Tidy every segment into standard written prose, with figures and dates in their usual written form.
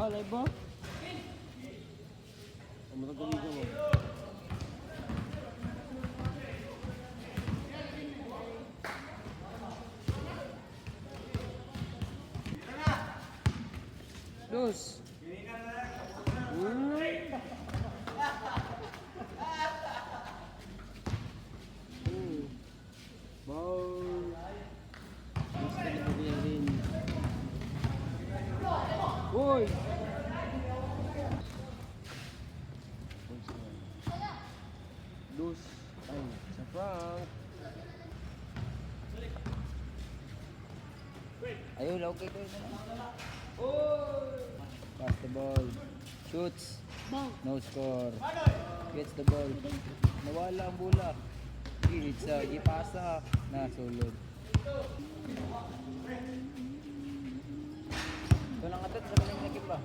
Live ba? Matag ko mo. Dos. Ball. Gusto na rin. Uy! Dos. Ay, sa Frank. Ayun, okay ko yun. Pass the ball. Shoots. No score. Gets the ball. Nawala ang bola. Gitsa, gipasa. Nasulod. Ito lang atat sa kaling nakip ba?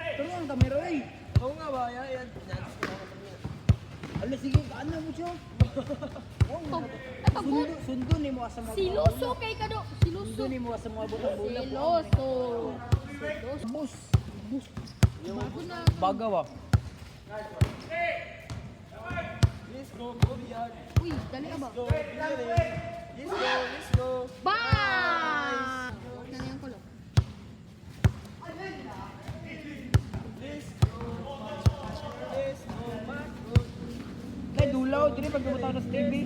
Ito lang kamera eh. Oo nga ba? Yan. Alas, sige, kaano mo siya? Sundo ni mo sa mga... Siluso kay Kado. Siluso. Sundo ni mo sa mga butang-bula. Siluso. Bus. Bago na. Bagaw ah. Let's go, Korean. Uy, dali ka ba? Let's go. Bang! Ano yung kulo? Ay, dulaw. Dili pag bumutaw na sa TV.